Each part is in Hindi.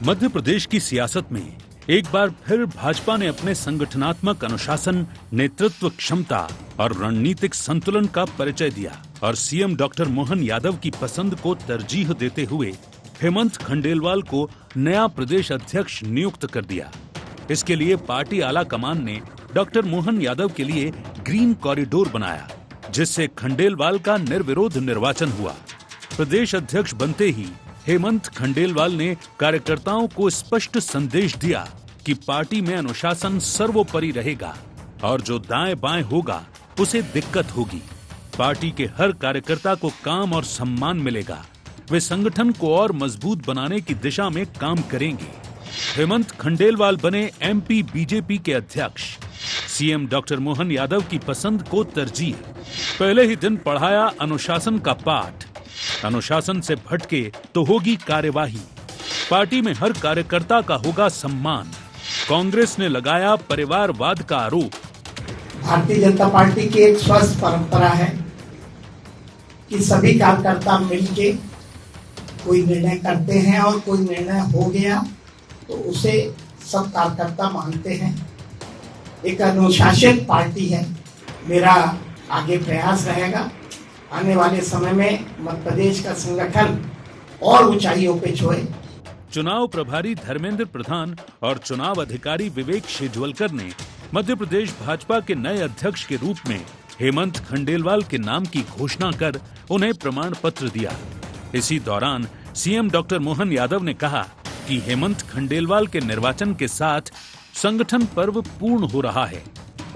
मध्य प्रदेश की सियासत में एक बार फिर भाजपा ने अपने संगठनात्मक अनुशासन, नेतृत्व क्षमता और रणनीतिक संतुलन का परिचय दिया और सीएम डॉक्टर मोहन यादव की पसंद को तरजीह देते हुए हेमंत खंडेलवाल को नया प्रदेश अध्यक्ष नियुक्त कर दिया। इसके लिए पार्टी आला कमान ने डॉक्टर मोहन यादव के लिए ग्रीन कॉरिडोर बनाया, जिससे खंडेलवाल का निर्विरोध निर्वाचन हुआ। प्रदेश अध्यक्ष बनते ही हेमंत खंडेलवाल ने कार्यकर्ताओं को स्पष्ट संदेश दिया कि पार्टी में अनुशासन सर्वोपरि रहेगा और जो दाएं बाएं होगा उसे दिक्कत होगी। पार्टी के हर कार्यकर्ता को काम और सम्मान मिलेगा। वे संगठन को और मजबूत बनाने की दिशा में काम करेंगे। हेमंत खंडेलवाल बने एमपी बीजेपी के अध्यक्ष। सीएम डॉक्टर मोहन यादव की पसंद को तरजीह। पहले ही दिन पढ़ाया अनुशासन का पाठ। अनुशासन से भटके तो होगी कार्यवाही। पार्टी में हर कार्यकर्ता का होगा सम्मान। कांग्रेस ने लगाया परिवारवाद का आरोप। भारतीय जनता पार्टी की एक स्वस्थ परंपरा है कि सभी कार्यकर्ता मिलके कोई निर्णय करते हैं और कोई निर्णय हो गया तो उसे सब कार्यकर्ता मानते हैं। एक अनुशासित पार्टी है। मेरा आगे प्रयास रहेगा आने वाले समय में मध्य प्रदेश का संगठन और ऊंचाइयों पे छुए। चुनाव प्रभारी धर्मेंद्र प्रधान और चुनाव अधिकारी विवेक शेजवलकर ने मध्य प्रदेश भाजपा के नए अध्यक्ष के रूप में हेमंत खंडेलवाल के नाम की घोषणा कर उन्हें प्रमाण पत्र दिया। इसी दौरान सीएम डॉक्टर मोहन यादव ने कहा कि हेमंत खंडेलवाल के निर्वाचन के साथ संगठन पर्व पूर्ण हो रहा है।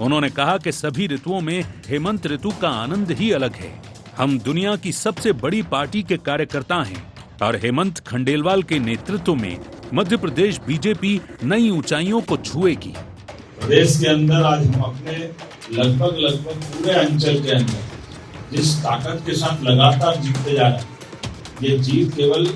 उन्होंने कहा कि सभी ऋतुओं में हेमंत ऋतु का आनंद ही अलग है। हम दुनिया की सबसे बड़ी पार्टी के कार्यकर्ता हैं और हेमंत खंडेलवाल के नेतृत्व में मध्य प्रदेश बीजेपी नई ऊंचाइयों को छुएगी। प्रदेश के अंदर आज हम अपने लगभग पूरे अंचल के अंदर जिस ताकत के साथ लगातार जीतते जा रहे हैं, ये जीत केवल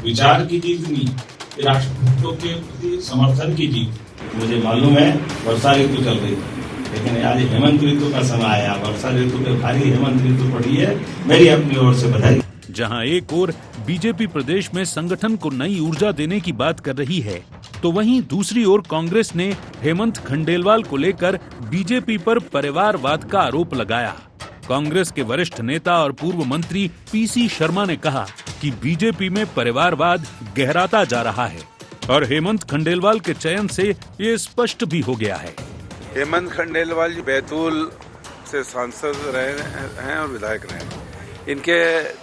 विचार की जीत नहीं, ये राष्ट्रभक्तों के प्रति समर्थन की जीत। मुझे मालूम है वर्षा ऋतु चल रही है, लेकिन आज हेमंत ऋतु का समय आया। वर्षा ऋतु पे भारी हेमंत ऋतु पड़ी है। मेरी अपनी ओर से बधाई। जहां एक ओर बीजेपी प्रदेश में संगठन को नई ऊर्जा देने की बात कर रही है, तो वहीं दूसरी ओर कांग्रेस ने हेमंत खंडेलवाल को लेकर बीजेपी पर परिवारवाद का आरोप लगाया। कांग्रेस के वरिष्ठ नेता और पूर्व मंत्री पीसी शर्मा ने कहा कि बीजेपी में परिवारवाद गहराता जा रहा है और हेमंत खंडेलवाल के चयन से ये स्पष्ट भी हो गया है। हेमंत खंडेलवाल जी बैतूल से सांसद रहे हैं और विधायक रहे। इनके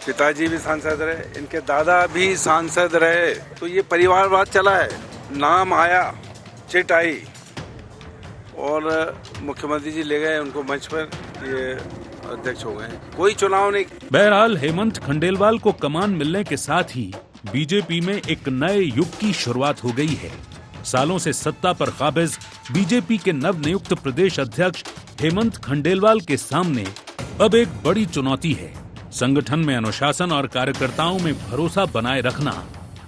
पिताजी भी सांसद रहे, इनके दादा भी सांसद रहे, तो ये परिवारवाद चला है। नाम आया, चिट आई और मुख्यमंत्री जी ले गए उनको मंच पर, ये अध्यक्ष हो गए। कोई चुनाव नहीं। बहरहाल हेमंत खंडेलवाल को कमान मिलने के साथ ही बीजेपी में एक नए युग की शुरुआत हो गई है। सालों से सत्ता पर काबिज बीजेपी के नवनियुक्त प्रदेश अध्यक्ष हेमंत खंडेलवाल के सामने अब एक बड़ी चुनौती है। संगठन में अनुशासन और कार्यकर्ताओं में भरोसा बनाए रखना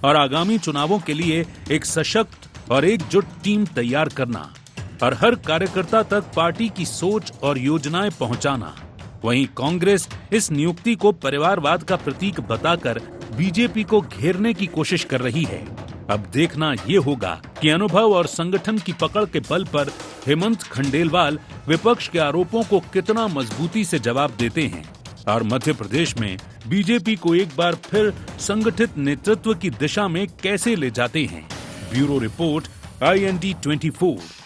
और आगामी चुनावों के लिए एक सशक्त और एकजुट टीम तैयार करना और हर कार्यकर्ता तक पार्टी की सोच और योजनाएं पहुंचाना। वहीं कांग्रेस इस नियुक्ति को परिवारवाद का प्रतीक बताकर बीजेपी को घेरने की कोशिश कर रही है। अब देखना ये होगा कि अनुभव और संगठन की पकड़ के बल पर हेमंत खंडेलवाल विपक्ष के आरोपों को कितना मजबूती से जवाब देते हैं और मध्य प्रदेश में बीजेपी को एक बार फिर संगठित नेतृत्व की दिशा में कैसे ले जाते हैं। Bureau report, IND 24।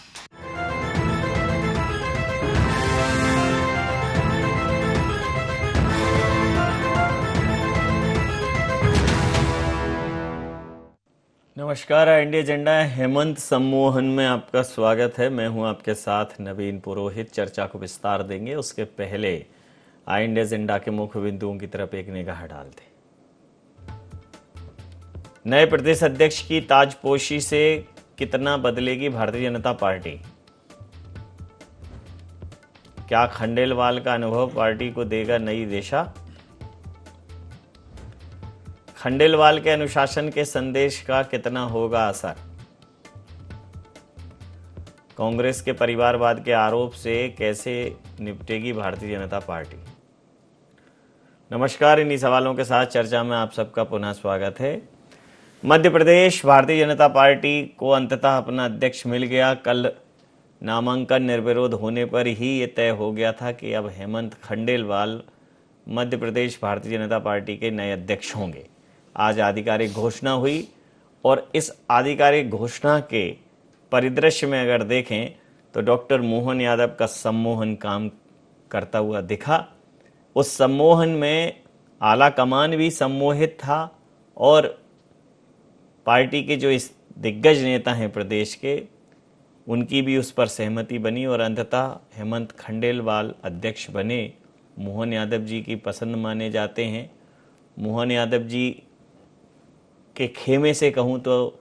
नमस्कार, इंडिया एजेंडा हेमंत सम्मोहन में आपका स्वागत है। मैं हूं आपके साथ नवीन पुरोहित। चर्चा को विस्तार देंगे, उसके पहले इंडिया एजेंडा के मुख्य बिंदुओं की तरफ एक निगाह डालते। नए प्रदेश अध्यक्ष की ताजपोशी से कितना बदलेगी भारतीय जनता पार्टी? क्या खंडेलवाल का अनुभव पार्टी को देगा नई दिशा? खंडेलवाल के अनुशासन के संदेश का कितना होगा असर? कांग्रेस के परिवारवाद के आरोप से कैसे निपटेगी भारतीय जनता पार्टी? नमस्कार, इन्हीं सवालों के साथ चर्चा में आप सबका पुनः स्वागत है। मध्य प्रदेश भारतीय जनता पार्टी को अंततः अपना अध्यक्ष मिल गया। कल नामांकन निर्विरोध होने पर ही ये तय हो गया था कि अब हेमंत खंडेलवाल मध्य प्रदेश भारतीय जनता पार्टी के नए अध्यक्ष होंगे। आज आधिकारिक घोषणा हुई और इस आधिकारिक घोषणा के परिदृश्य में अगर देखें तो डॉक्टर मोहन यादव का सम्मोहन काम करता हुआ दिखा। उस सम्मोहन में आला कमान भी सम्मोहित था और पार्टी के जो इस दिग्गज नेता हैं प्रदेश के, उनकी भी उस पर सहमति बनी और अंततः हेमंत खंडेलवाल अध्यक्ष बने। मोहन यादव जी की पसंद माने जाते हैं। मोहन यादव जी के खेमे से कहूँ तो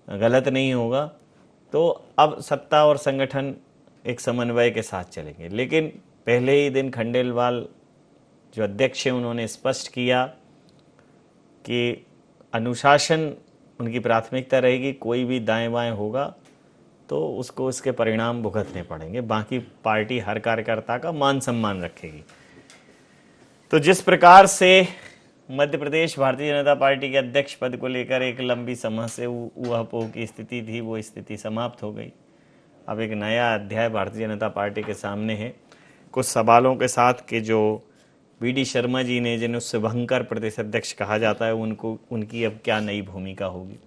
गलत नहीं होगा। तो अब सत्ता और संगठन एक समन्वय के साथ चलेंगे। लेकिन पहले ही दिन खंडेलवाल जो अध्यक्ष हैं उन्होंने स्पष्ट किया कि अनुशासन उनकी प्राथमिकता रहेगी। कोई भी दाएं बाएं होगा तो उसको इसके परिणाम भुगतने पड़ेंगे। बाकी पार्टी हर कार्यकर्ता का मान सम्मान रखेगी। तो जिस प्रकार से मध्य प्रदेश भारतीय जनता पार्टी के अध्यक्ष पद को लेकर एक लंबी समय से ऊहापोह की स्थिति थी, वो स्थिति समाप्त हो गई। अब एक नया अध्याय भारतीय जनता पार्टी के सामने है। कुछ सवालों के साथ कि जो वी.डी. शर्मा जी ने, जिन्हें शुभंकर प्रदेश अध्यक्ष कहा जाता है, उनकी अब क्या नई भूमिका होगी।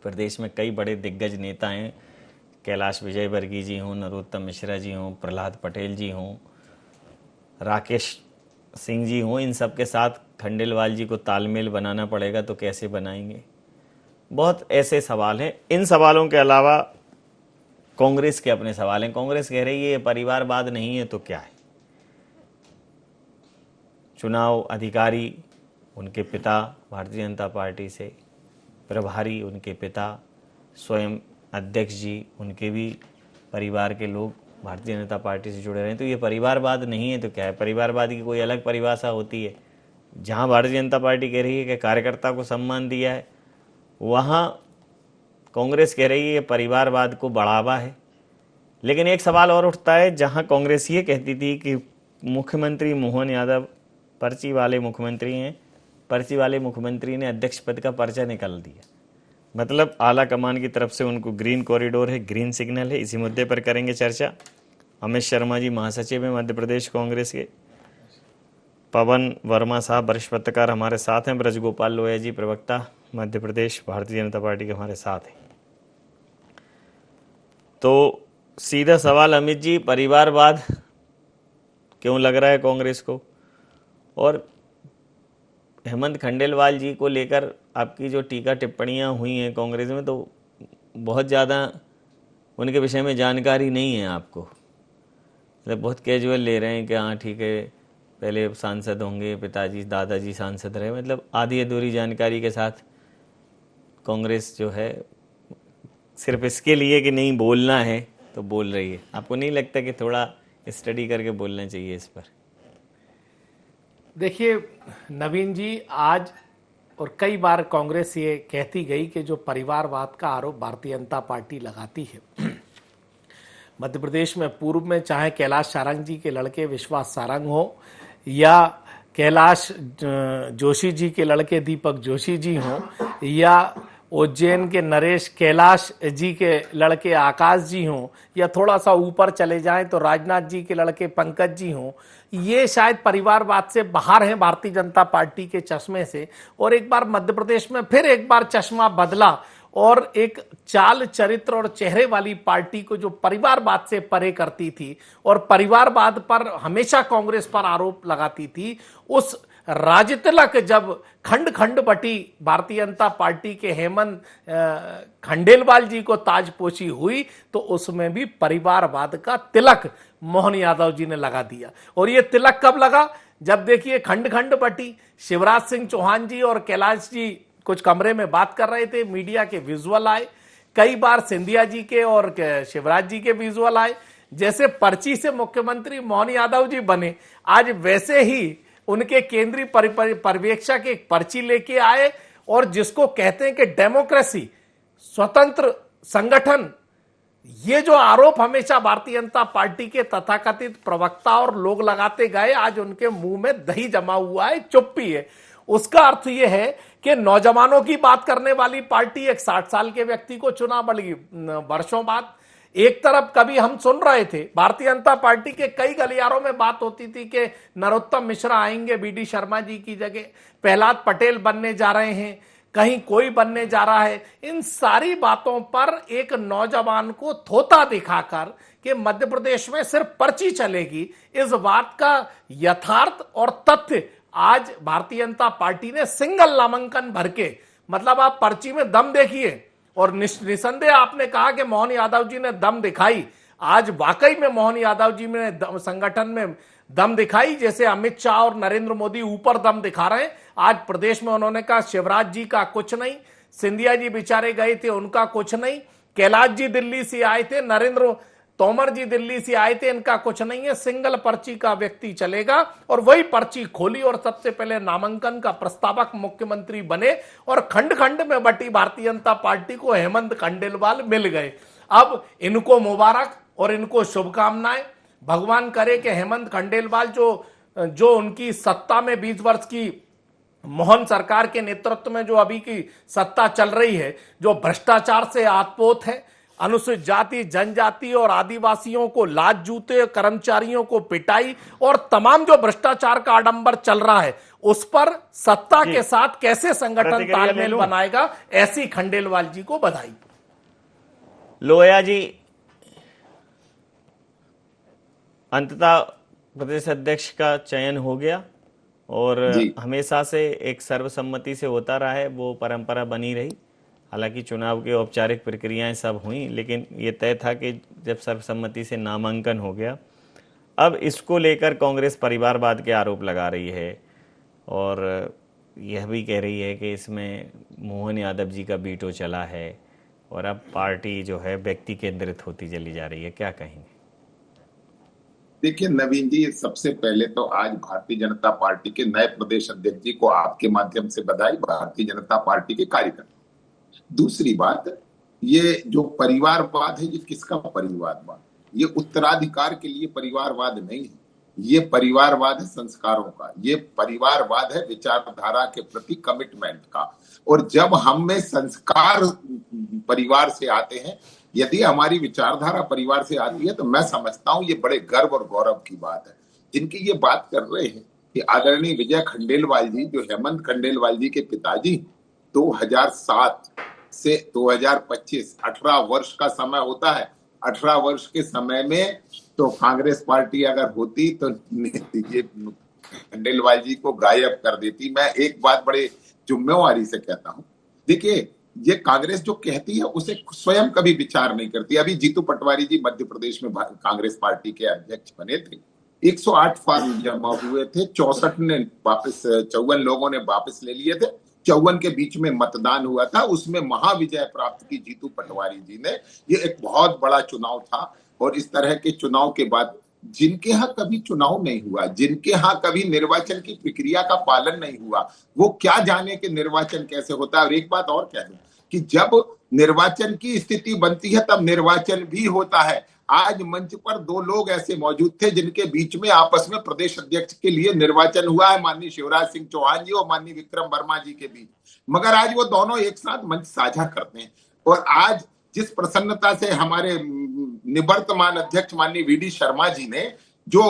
प्रदेश में कई बड़े दिग्गज नेता हैं। कैलाश विजयवर्गीय जी हों, नरोत्तम मिश्रा जी हों, प्रहलाद पटेल जी हों, राकेश सिंह जी हों, इन सब के साथ खंडेलवाल जी को तालमेल बनाना पड़ेगा। तो कैसे बनाएंगे? बहुत ऐसे सवाल हैं। इन सवालों के अलावा कांग्रेस के अपने सवाल हैं। कांग्रेस कह रही है ये परिवारवाद नहीं है तो क्या है। चुनाव अधिकारी उनके पिता भारतीय जनता पार्टी से, प्रभारी उनके पिता, स्वयं अध्यक्ष जी उनके भी परिवार के लोग भारतीय जनता पार्टी से जुड़े रहे हैं। तो ये परिवारवाद नहीं है तो क्या है। परिवारवाद की कोई अलग परिभाषा होती है। जहां भारतीय जनता पार्टी कह रही है कि कार्यकर्ता को सम्मान दिया है, वहां कांग्रेस कह रही है परिवारवाद को बढ़ावा है। लेकिन एक सवाल और उठता है, जहां कांग्रेस ये कहती थी कि मुख्यमंत्री मोहन यादव पर्ची वाले मुख्यमंत्री हैं, पर्ची वाले मुख्यमंत्री ने अध्यक्ष पद का पर्चा निकाल दिया। मतलब आला कमान की तरफ से उनको ग्रीन कॉरिडोर है, ग्रीन सिग्नल है। इसी मुद्दे पर करेंगे चर्चा। अमित शर्मा जी महासचिव हैं मध्य प्रदेश कांग्रेस के। पवन वर्मा साहब वरिष्ठ पत्रकार हमारे साथ हैं। ब्रजगोपाल लोया जी प्रवक्ता मध्य प्रदेश भारतीय जनता पार्टी के हमारे साथ हैं। तो सीधा सवाल अमित जी, परिवारवाद क्यों लग रहा है कांग्रेस को? और हेमंत खंडेलवाल जी को लेकर आपकी जो टीका टिप्पणियां हुई हैं कांग्रेस में, तो बहुत ज़्यादा उनके विषय में जानकारी नहीं है आपको। मतलब बहुत कैजुअल ले रहे हैं कि हाँ ठीक है, पहले सांसद होंगे, पिताजी दादाजी सांसद रहे। मतलब आधी अधूरी जानकारी के साथ कांग्रेस जो है सिर्फ इसके लिए कि नहीं बोलना है तो बोल रही है। आपको नहीं लगता कि थोड़ा स्टडी करके बोलना चाहिए इस पर? देखिए नवीन जी, आज और कई बार कांग्रेस ये कहती गई कि जो परिवारवाद का आरोप भारतीय जनता पार्टी लगाती है मध्य प्रदेश में, पूर्व में चाहे कैलाश सारंग जी के लड़के विश्वास सारंग हो या कैलाश जोशी जी के लड़के दीपक जोशी जी हों या उज्जैन के नरेश कैलाश जी के लड़के आकाश जी हों या थोड़ा सा ऊपर चले जाएं तो राजनाथ जी के लड़के पंकज जी हों, ये शायद परिवारवाद से बाहर हैं भारतीय जनता पार्टी के चश्मे से। और एक बार मध्य प्रदेश में फिर एक बार चश्मा बदला और एक चाल चरित्र और चेहरे वाली पार्टी को जो परिवारवाद से परे करती थी और परिवारवाद पर हमेशा कांग्रेस पर आरोप लगाती थी, उस राजतिलक जब खंड खंड बटी भारतीय जनता पार्टी के हेमंत खंडेलवाल जी को ताजपोशी हुई तो उसमें भी परिवारवाद का तिलक मोहन यादव जी ने लगा दिया। और ये तिलक कब लगा? जब देखिए खंड खंड बटी, शिवराज सिंह चौहान जी और कैलाश जी कुछ कमरे में बात कर रहे थे, मीडिया के विजुअल आए, कई बार सिंधिया जी के और शिवराज जी के विजुअल आए। जैसे पर्ची से मुख्यमंत्री मोहन यादव जी बने, आज वैसे ही उनके केंद्रीय पर्यवेक्षक एक पर्ची लेके आए और जिसको कहते हैं कि डेमोक्रेसी, स्वतंत्र संगठन, ये जो आरोप हमेशा भारतीय जनता पार्टी के तथाकथित प्रवक्ता और लोग लगाते गए, आज उनके मुंह में दही जमा हुआ है, चुप्पी है। उसका अर्थ यह है कि नौजवानों की बात करने वाली पार्टी एक 60 साल के व्यक्ति को चुना बड़ी वर्षों बाद। एक तरफ कभी हम सुन रहे थे भारतीय जनता पार्टी के कई गलियारों में बात होती थी कि नरोत्तम मिश्रा आएंगे बीडी शर्मा जी की जगह, प्रहलाद पटेल बनने जा रहे हैं, कहीं कोई बनने जा रहा है। इन सारी बातों पर एक नौजवान को थोता दिखाकर कि मध्य प्रदेश में सिर्फ पर्ची चलेगी, इस बात का यथार्थ और तथ्य आज भारतीय जनता पार्टी ने सिंगल नामांकन भर के, मतलब आप पर्ची में दम देखिए। और निसंदेह आपने कहा कि मोहन यादव जी ने दम दिखाई। आज वाकई में मोहन यादव जी ने संगठन में दम दिखाई, जैसे अमित शाह और नरेंद्र मोदी ऊपर दम दिखा रहे हैं। आज प्रदेश में उन्होंने कहा शिवराज जी का कुछ नहीं, सिंधिया जी बेचारे गए थे उनका कुछ नहीं, कैलाश जी दिल्ली से आए थे, नरेंद्र तोमर जी दिल्ली से आए थे, इनका कुछ नहीं है, सिंगल पर्ची का व्यक्ति चलेगा। और वही पर्ची खोली और सबसे पहले नामांकन का प्रस्तावक मुख्यमंत्री बने और खंड खंड में बटी भारतीय जनता पार्टी को हेमंत खंडेलवाल मिल गए। अब इनको मुबारक और इनको शुभकामनाएं। भगवान करे कि हेमंत खंडेलवाल जो उनकी सत्ता में 20 वर्ष की मोहन सरकार के नेतृत्व में जो अभी की सत्ता चल रही है, जो भ्रष्टाचार से आतपोत है, अनुसूचित जाति जनजाति और आदिवासियों को लात जूते, कर्मचारियों को पिटाई और तमाम जो भ्रष्टाचार का आडंबर चल रहा है, उस पर सत्ता के साथ कैसे संगठन तालमेल बनाएगा, ऐसी खंडेलवाल जी को बधाई। लोया जी, अंततः प्रदेश अध्यक्ष का चयन हो गया और हमेशा से एक सर्वसम्मति से होता रहा है, वो परंपरा बनी रही। हालांकि चुनाव की औपचारिक प्रक्रियाएं सब हुई, लेकिन ये तय था कि जब सर्वसम्मति से नामांकन हो गया, अब इसको लेकर कांग्रेस परिवारवाद के आरोप लगा रही है और यह भी कह रही है कि इसमें मोहन यादव जी का वीटो चला है और अब पार्टी जो है व्यक्ति केंद्रित होती चली जा रही है। क्या कहेंगे? देखिए नवीन जी, सबसे पहले तो आज भारतीय जनता पार्टी के नए प्रदेश अध्यक्ष जी को आपके माध्यम से बधाई, भारतीय जनता पार्टी के कार्यकर्ता। दूसरी बात, ये जो परिवारवाद है, ये किसका परिवारवाद? ये उत्तराधिकार के लिए परिवारवाद नहीं है, ये परिवारवाद है संस्कारों का, ये परिवारवाद है विचारधारा के प्रति कमिटमेंट का। और जब हम में संस्कार परिवार से आते हैं, यदि हमारी विचारधारा परिवार से आती है, तो मैं समझता हूं ये बड़े गर्व और गौरव की बात है। जिनकी ये बात कर रहे हैं कि आदरणीय विजय खंडेलवाल जी, जो हेमंत खंडेलवाल जी के पिताजी, 2007 से 2025 18 वर्ष का समय होता है। 18 वर्ष के समय में तो कांग्रेस पार्टी अगर होती तो ये खंडेलवाल जी को गायब कर देती। मैं एक बात बड़े जिम्मेवारी से कहता हूं, देखिए ये कांग्रेस जो कहती है उसे स्वयं कभी विचार नहीं करती। अभी जीतू पटवारी जी मध्य प्रदेश में कांग्रेस पार्टी के अध्यक्ष बने थे, 108 फॉर्म जमा हुए थे, 64 ने वापस, 54 लोगों ने वापस ले लिए थे, 54 के बीच में मतदान हुआ था, उसमें महाविजय प्राप्त की जीतू पटवारी जी ने। ये एक बहुत बड़ा चुनाव था और इस तरह के चुनाव के बाद जिनके यहाँ कभी चुनाव नहीं हुआ, जिनके यहाँ कभी निर्वाचन की प्रक्रिया का पालन नहीं हुआ, वो क्या जाने कि निर्वाचन कैसे होता है। और एक बात और कह दूं कि जब निर्वाचन की स्थिति बनती है तब निर्वाचन भी होता है। आज मंच पर 2 लोग ऐसे मौजूद थे जिनके बीच में आपस में प्रदेश अध्यक्ष के लिए निर्वाचन हुआ है, माननीय शिवराज सिंह चौहान जी और माननीय विक्रम वर्मा जी के बीच, मगर आज वो दोनों एक साथ मंच साझा करते हैं। और आज जिस प्रसन्नता से हमारे निवर्तमान अध्यक्ष माननीय वीडी शर्मा जी ने जो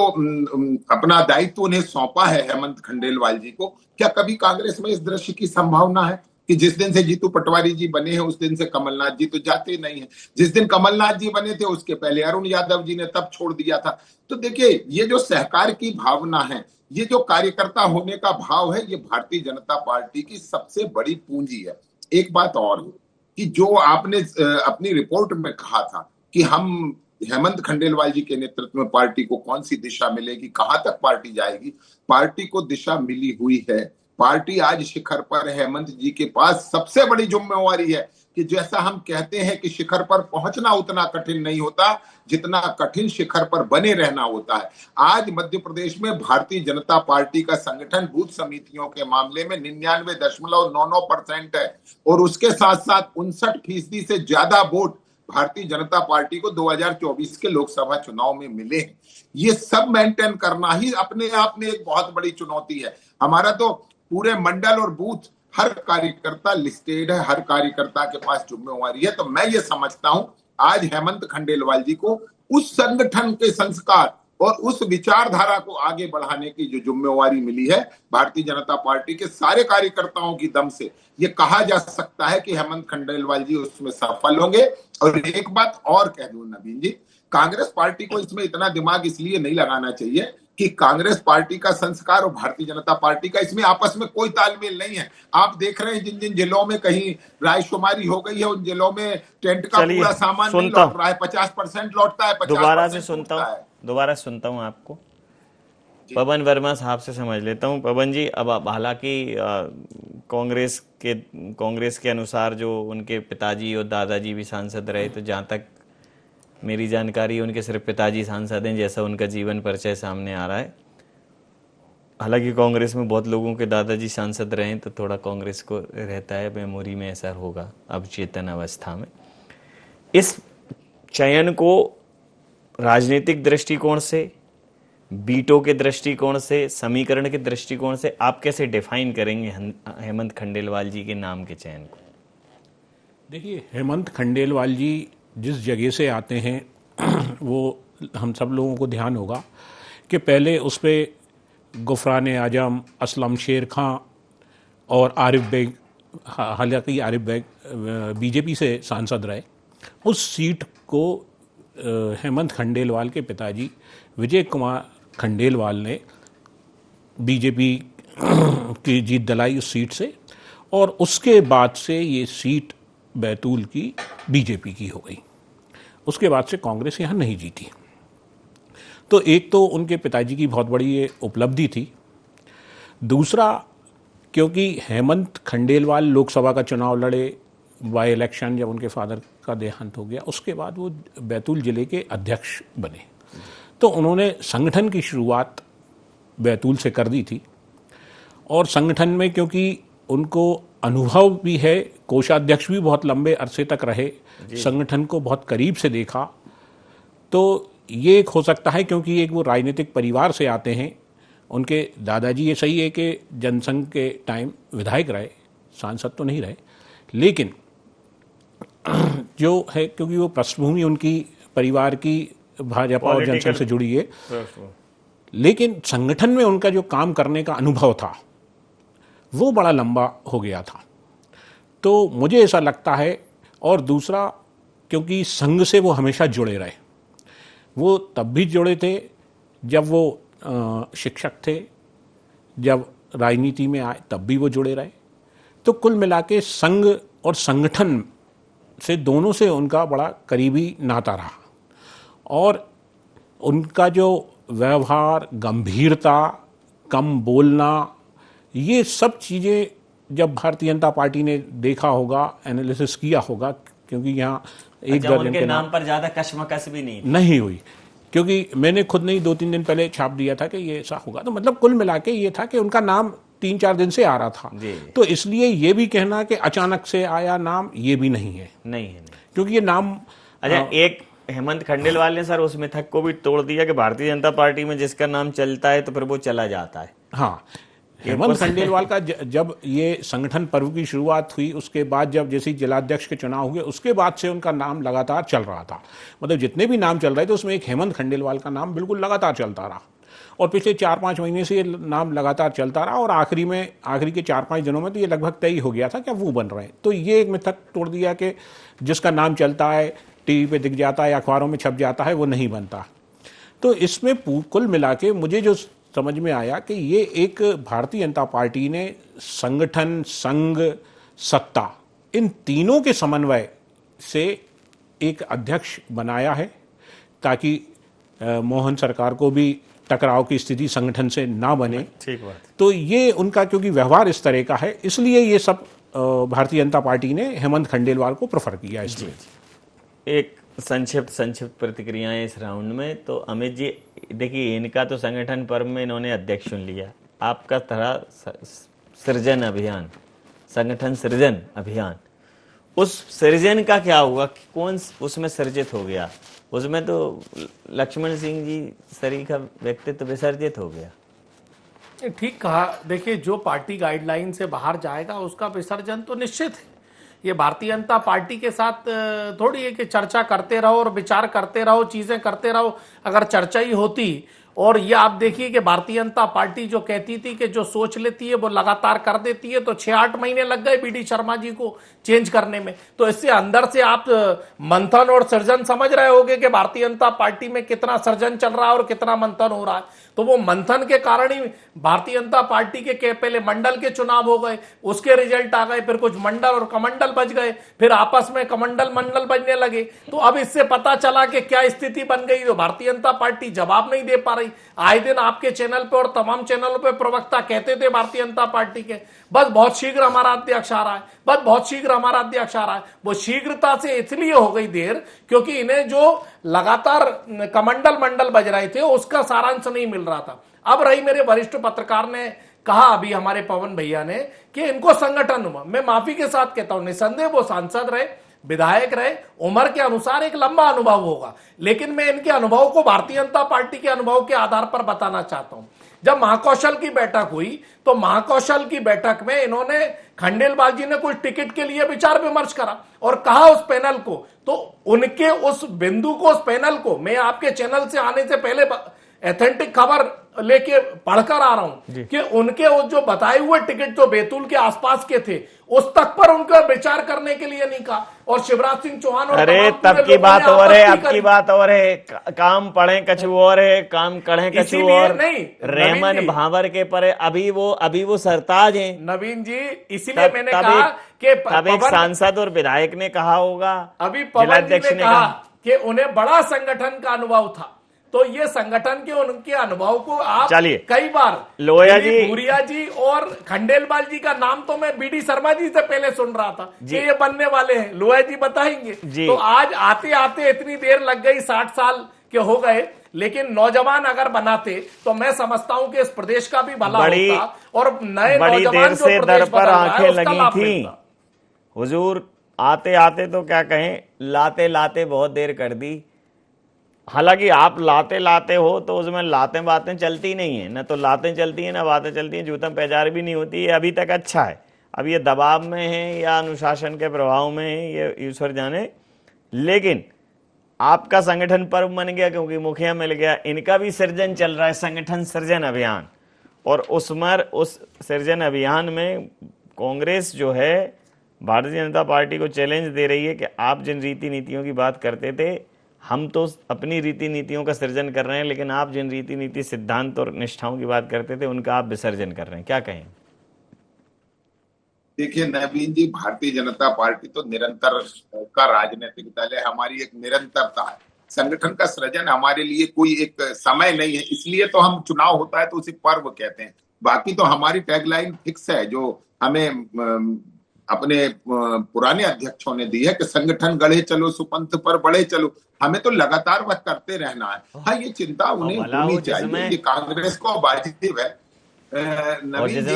अपना दायित्व उन्हें सौंपा है हेमंत खंडेलवाल जी को, क्या कभी कांग्रेस में इस दृश्य की संभावना है कि जिस दिन से जीतू पटवारी जी बने हैं उस दिन से कमलनाथ जी तो जाते नहीं है, जिस दिन कमलनाथ जी बने थे उसके पहले अरुण यादव जी ने तब छोड़ दिया था। तो देखिए ये जो सहकार की भावना है, ये जो कार्यकर्ता होने का भाव है, ये भारतीय जनता पार्टी की सबसे बड़ी पूंजी है। एक बात और कि जो आपने अपनी रिपोर्ट में कहा था कि हम हेमंत खंडेलवाल जी के नेतृत्व में पार्टी को कौन सी दिशा मिलेगी, कहां तक पार्टी जाएगी, पार्टी को दिशा मिली हुई है। पार्टी आज शिखर पर है। हेमंत जी के पास सबसे बड़ी जिम्मेवारी है कि जैसा हम कहते हैं कि शिखर पर पहुंचना उतना कठिन नहीं होता जितना कठिन शिखर पर बने रहना होता है। आज मध्य प्रदेश में भारतीय जनता पार्टी का संगठन बूथ समितियों के मामले में 99.99% है और उसके साथ साथ 59% से ज्यादा वोट भारतीय जनता पार्टी को 2024 के लोकसभा चुनाव में मिले हैं। ये सब मेंटेन करना ही अपने आप में एक बहुत बड़ी चुनौती है। हमारा तो पूरे मंडल और बूथ हर कार्यकर्ता लिस्टेड है, हर कार्यकर्ता के पास जिम्मेवारी है। तो मैं ये समझता हूं आज हेमंत खंडेलवाल जी को उस संगठन के संस्कार और उस विचारधारा को आगे बढ़ाने की जो जिम्मेवारी मिली है भारतीय जनता पार्टी के सारे कार्यकर्ताओं की दम से, ये कहा जा सकता है कि हेमंत खंडेलवाल जी उसमें सफल होंगे। और एक बात और कह दूं नवीन जी, कांग्रेस पार्टी को इसमें इतना दिमाग इसलिए नहीं लगाना चाहिए कि कांग्रेस पार्टी का संस्कार और भारतीय जनता पार्टी का इसमें आपस में कोई तालमेल नहीं है। आप देख रहे हैं जिन जिन जिलों में कहीं रायशुमारी हो गई है उन जिलों में टेंट का पूरा सामान नहीं लौट रहा है, 50% लौटता है, 50% दोबारा सुनता हूं आपको। पवन वर्मा साहब से समझ लेता हूं। पवन जी, अब हालांकि कांग्रेस के अनुसार जो उनके पिताजी और दादाजी भी सांसद रहे, तो जहां तक मेरी जानकारी उनके सिर्फ पिताजी सांसद हैं, जैसा उनका जीवन परिचय सामने आ रहा है। हालांकि कांग्रेस में बहुत लोगों के दादाजी सांसद रहे हैं, तो थोड़ा कांग्रेस को रहता है मेमोरी में ऐसा होगा अब चेतन अवस्था में। इस चयन को राजनीतिक दृष्टिकोण से, बीटों के दृष्टिकोण से, समीकरण के दृष्टिकोण से आप कैसे डिफाइन करेंगे हेमंत खंडेलवाल जी के नाम के चयन को? देखिए, हेमंत खंडेलवाल जी जिस जगह से आते हैं वो हम सब लोगों को ध्यान होगा कि पहले उस पर गुफरान आजम, असलम शेर खां और आरिफ बेग, हालांकि आरिफ बेग बीजेपी से सांसद रहे, उस सीट को हेमंत खंडेलवाल के पिताजी विजय कुमार खंडेलवाल ने बीजेपी की जीत दिलाई उस सीट से, और उसके बाद से ये सीट बैतूल की बीजेपी की हो गई। उसके बाद से कांग्रेस यहाँ नहीं जीती। तो एक तो उनके पिताजी की बहुत बड़ी ये उपलब्धि थी। दूसरा, क्योंकि हेमंत खंडेलवाल लोकसभा का चुनाव लड़े बाय इलेक्शन, जब उनके फादर का देहांत हो गया उसके बाद वो बैतूल जिले के अध्यक्ष बने, तो उन्होंने संगठन की शुरुआत बैतूल से कर दी थी। और संगठन में क्योंकि उनको अनुभव भी है, कोषाध्यक्ष भी बहुत लंबे अरसे तक रहे, संगठन को बहुत करीब से देखा, तो ये एक हो सकता है क्योंकि एक वो राजनीतिक परिवार से आते हैं। उनके दादाजी, ये सही है कि जनसंघ के टाइम विधायक रहे, सांसद तो नहीं रहे, लेकिन जो है क्योंकि वो पृष्ठभूमि उनकी परिवार की भाजपा और जनसंघ से जुड़ी है, लेकिन संगठन में उनका जो काम करने का अनुभव था वो बड़ा लंबा हो गया था। तो मुझे ऐसा लगता है। और दूसरा, क्योंकि संघ से वो हमेशा जुड़े रहे, वो तब भी जुड़े थे जब वो शिक्षक थे, जब राजनीति में आए तब भी वो जुड़े रहे। तो कुल मिला के संघ और संगठन से, दोनों से उनका बड़ा करीबी नाता रहा। और उनका जो व्यवहार, गंभीरता, कम बोलना, ये सब चीज़ें जब भारतीय जनता पार्टी ने देखा होगा, एनालिसिस किया होगा, क्योंकि यहाँ एक दर्जन के नाम पर ज़्यादा कशमकश भी नहीं हुई, क्योंकि मैंने खुद नहीं 2-3 दिन पहले छाप दिया था कि ये ऐसा होगा। तो मतलब कुल मिला के ये था कि उनका नाम 3-4 दिन से आ रहा था, तो इसलिए ये भी कहना कि अचानक से आया नाम, ये भी नहीं है, क्योंकि ये नाम एक हेमंत खंडेलवाल ने सर उस मिथक को भी तोड़ दिया कि भारतीय जनता पार्टी में जिसका नाम चलता है तो फिर वो चला जाता है। हाँ, हेमंत खंडेलवाल का जब ये संगठन पर्व की शुरुआत हुई, उसके बाद जब जैसे जिलाध्यक्ष के चुनाव हुए, उसके बाद से उनका नाम लगातार चल रहा था। मतलब जितने भी नाम चल रहे थे उसमें एक हेमंत खंडेलवाल का नाम बिल्कुल लगातार चलता रहा, और पिछले 4-5 महीने से ये नाम लगातार चलता रहा, और आखिरी के 4-5 दिनों में तो ये लगभग तय हो गया था कि वो बन रहे हैं। तो ये एक मिथक तोड़ दिया कि जिसका नाम चलता है, टीवी पे दिख जाता है या अखबारों में छप जाता है, वो नहीं बनता। तो इसमें कुल मिला के मुझे जो समझ में आया कि ये एक भारतीय जनता पार्टी ने संगठन, संघ, सत्ता, इन तीनों के समन्वय से एक अध्यक्ष बनाया है, ताकि मोहन सरकार को भी टकराव की स्थिति संगठन से ना बने। ठीक बात। तो ये उनका क्योंकि व्यवहार इस तरह का है, इसलिए ये सब भारतीय जनता पार्टी ने हेमंत खंडेलवाल को प्रेफर किया इसमें। एक संक्षिप्त प्रतिक्रियाएं इस राउंड में। तो अमित जी, देखिए, इनका तो संगठन पर्व में इन्होंने अध्यक्ष चुन लिया, आपका था सृजन अभियान, संगठन सृजन अभियान, उस सृजन का क्या हुआ? कौन उसमें सृजित हो गया? उसमें तो लक्ष्मण सिंह जी सरीखा व्यक्तित्व विसर्जित हो गया। ठीक कहा। देखिए, जो पार्टी गाइडलाइन से बाहर जाएगा उसका विसर्जन तो निश्चित है। ये भारतीय जनता पार्टी के साथ थोड़ी है कि चर्चा करते रहो और विचार करते रहो, चीजें करते रहो। अगर चर्चा ही होती, और ये आप देखिए कि भारतीय जनता पार्टी जो कहती थी कि जो सोच लेती है वो लगातार कर देती है, तो 6-8 महीने लग गए बीडी शर्मा जी को चेंज करने में। तो इससे अंदर से आप मंथन और सृजन समझ रहे होंगे कि भारतीय जनता पार्टी में कितना सृजन चल रहा है और कितना मंथन हो रहा है। तो वो मंथन के कारण ही भारतीय जनता पार्टी के पहले मंडल के चुनाव हो गए, उसके रिजल्ट आ गए, फिर कुछ मंडल और कमंडल बच गए, फिर आपस में कमंडल मंडल बजने लगे। तो अब इससे पता चला कि क्या स्थिति बन गई। तो भारतीय जनता पार्टी जवाब नहीं दे पा रही। आए दिन आपके चैनल पे और तमाम चैनलों पे प्रवक्ता कहते थे भारतीय जनता पार्टी के, बस बहुत शीघ्र हमारा अध्यक्ष आ रहा है, बस बहुत शीघ्र हमारा अध्यक्ष आ रहा है। वो शीघ्रता से इसलिए हो गई देर क्योंकि इन्हें जो लगातार कमंडल मंडल बज रहे थे उसका सारांश नहीं मिल रहा था। अब रही, मेरे वरिष्ठ पत्रकार ने कहा अभी, हमारे पवन भैया ने, कि इनको संगठन हुआ। मैं माफी के साथ कहता हूं, निसंदेह वो सांसद रहे, विधायक रहे, उम्र के अनुसार एक लंबा अनुभव होगा, लेकिन मैं इनके अनुभव को भारतीय जनता पार्टी के अनुभव के आधार पर बताना चाहता हूं। जब महाकौशल की बैठक हुई तो महाकौशल की बैठक में इन्होंने, खंडेलवाल जी ने कुछ टिकट के लिए विचार विमर्श करा और कहा उस पैनल को, तो उनके उस बिंदु को, उस पैनल को, मैं आपके चैनल से आने से पहले एथेंटिक खबर लेके पढ़कर आ रहा हूं कि उनके उस जो बताए हुए टिकट जो बैतूल के आसपास के थे उस तक पर उनका विचार करने के लिए नहीं कहा। और शिवराज सिंह चौहान और अरे तब की बात और है, अब की बात और है। काम पढ़े कछु और है, काम कढ़े कछु और। नहीं, रहमान भावर के पर अभी वो सरताज हैं नवीन जी, इसीलिए मैंने कहा कि तब एक सांसद और विधायक ने कहा होगा, अभी पवन जी ने कहा कि उन्हें बड़ा संगठन का अनुभव था। तो ये संगठन के उनके अनुभव को आप कई बार लोया जी, भूरिया जी और खंडेलवाल जी का नाम तो मैं बीडी शर्मा जी से पहले सुन रहा था कि ये बनने वाले हैं। लोया जी बताएंगे। तो आज आते आते इतनी देर लग गई, 60 साल के हो गए, लेकिन नौजवान अगर बनाते तो मैं समझता हूं कि इस प्रदेश का भी भला होता और नए नौजवान जो प्रदेश पर आंखें लगी थी। हुजूर आते आते तो क्या कहें, लाते लाते बहुत देर कर दी। हालांकि आप लाते लाते हो तो उसमें लातें बातें चलती नहीं है, ना तो लातें चलती हैं ना बातें चलती हैं, जूतम पैजार भी नहीं होती है। अभी तक अच्छा है, अब ये दबाव में है या अनुशासन के प्रभाव में है, ये ईश्वर जाने। लेकिन आपका संगठन पर्व बन गया क्योंकि मुखिया मिल गया। इनका भी सृजन चल रहा है, संगठन सृजन अभियान, और उस सृजन अभियान में कांग्रेस जो है भारतीय जनता पार्टी को चैलेंज दे रही है कि आप जिन रीति नीतियों की बात करते थे, हम तो अपनी रीति नीतियों का सृजन कर रहे हैं, लेकिन आप जिन रीति नीति सिद्धांत और निष्ठाओं की बात करते थे उनका आप विसर्जन कर रहे हैं। क्या कहें? देखिए नवीन जी, भारतीय जनता पार्टी तो निरंतर का राजनीतिक दल है, हमारी एक निरंतरता है। संगठन का सृजन हमारे लिए कोई एक समय नहीं है, इसलिए तो हम चुनाव होता है तो उसे पर्व कहते हैं। बाकी तो हमारी टैगलाइन फिक्स है जो हमें अपने पुराने अध्यक्षों ने दी है कि संगठन गढ़े चलो सुपंथ पर बढ़े चलो। हमें तो लगातार वह करते रहना है। हाँ, ये चिंता उन्हें होनी चाहिए, ये कांग्रेस को वाजिब है। नवीन जी,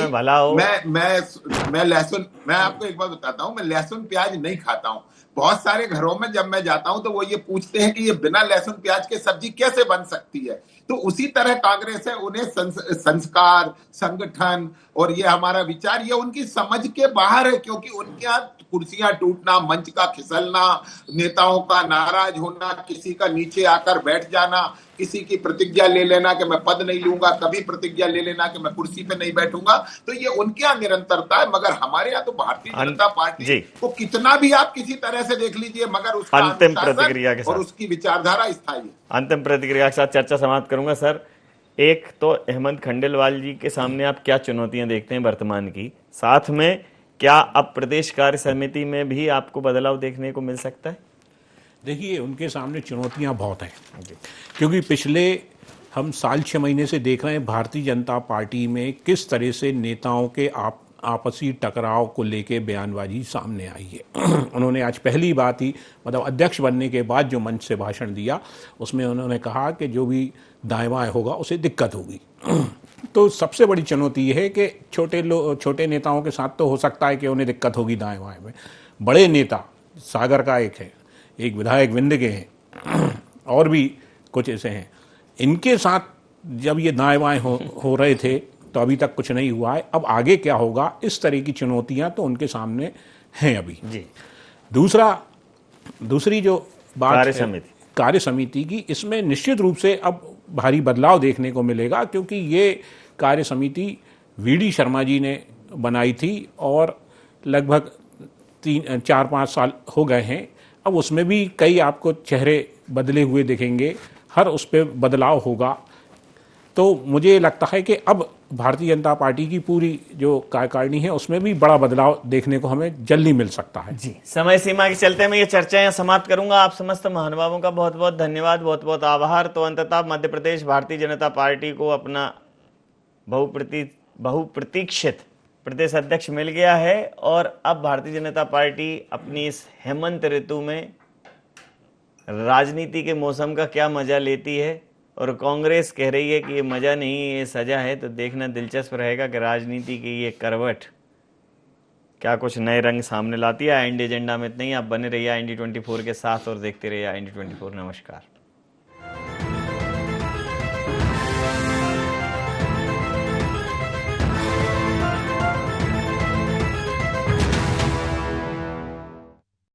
मैं लहसुन, मैं आपको एक बात बताता हूँ, मैं लहसुन प्याज नहीं खाता हूँ। बहुत सारे घरों में जब मैं जाता हूं तो वो ये पूछते हैं कि ये बिना लहसुन प्याज के सब्जी कैसे बन सकती है। तो उसी तरह कांग्रेस है, उन्हें संस्कार, संगठन और ये हमारा विचार, ये उनकी समझ के बाहर है, क्योंकि उनके यहाँ कुर्सियां टूटना, मंच का फिसलना, नेताओं का नाराज होना, किसी का नीचे आकर बैठ जाना, किसी की प्रतिज्ञा ले लेना कि मैं पद नहीं लूंगा, कभी प्रतिज्ञा ले लेना कि मैं कुर्सी पे नहीं बैठूंगा, तो ये उनके यहाँ निरंतरता है। मगर हमारे यहाँ तो भारतीय जनता पार्टी को कितना भी आप किसी तरह से देख लीजिए, मगर उसका अंतिम प्रतिक्रिया के साथ और उसकी विचारधारा स्थायी है। अंतिम प्रतिक्रिया के साथ चर्चा समाप्त करूंगा। सर, एक तो हेमंत खंडेलवाल जी के सामने आप क्या चुनौतियां देखते हैं वर्तमान की, साथ में क्या अब प्रदेश कार्य समिति में भी आपको बदलाव देखने को मिल सकता है? देखिए, उनके सामने चुनौतियां बहुत हैं, क्योंकि पिछले हम साल 6 महीने से देख रहे हैं भारतीय जनता पार्टी में किस तरह से नेताओं के आपसी टकराव को लेके बयानबाजी सामने आई है। उन्होंने आज पहली बात ही, मतलब अध्यक्ष बनने के बाद जो मंच से भाषण दिया, उसमें उन्होंने कहा कि जो भी दाएं बाएं होगा उसे दिक्कत होगी। तो सबसे बड़ी चुनौती यह है कि छोटे नेताओं के साथ तो हो सकता है कि उन्हें दिक्कत होगी दाएं बाएं में, बड़े नेता सागर का एक है, एक विधायक विंध्य के हैं, और भी कुछ ऐसे हैं, इनके साथ जब ये दाएं बाएं हो रहे थे तो अभी तक कुछ नहीं हुआ है। अब आगे क्या होगा, इस तरह की चुनौतियां तो उनके सामने हैं अभी जी। दूसरी जो बात कार्य समिति की, इसमें निश्चित रूप से अब भारी बदलाव देखने को मिलेगा, क्योंकि ये कार्य समिति वीडी शर्मा जी ने बनाई थी और लगभग 4-5 साल हो गए हैं। अब उसमें भी कई आपको चेहरे बदले हुए दिखेंगे, हर उस पर बदलाव होगा। तो मुझे लगता है कि अब भारतीय जनता पार्टी की पूरी जो कार्यकारिणी है उसमें भी बड़ा बदलाव देखने को हमें जल्दी मिल सकता है। जी, समय सीमा के चलते मैं ये चर्चा यहाँ समाप्त करूंगा। आप समस्त महानुभावों का बहुत बहुत धन्यवाद, बहुत बहुत आभार। तो अंततः मध्य प्रदेश भारतीय जनता पार्टी को अपना बहुप्रतीक्षित प्रदेश अध्यक्ष मिल गया है और अब भारतीय जनता पार्टी अपनी इस हेमंत ऋतु में राजनीति के मौसम का क्या मजा लेती है, और कांग्रेस कह रही है कि ये मजा नहीं, ये सजा है। तो देखना दिलचस्प रहेगा कि राजनीति की ये करवट क्या कुछ नए रंग सामने लाती है। इंडी एजेंडा में इतना ही। आप बने रहिए IND24 के साथ और देखते रहिए IND24। नमस्कार।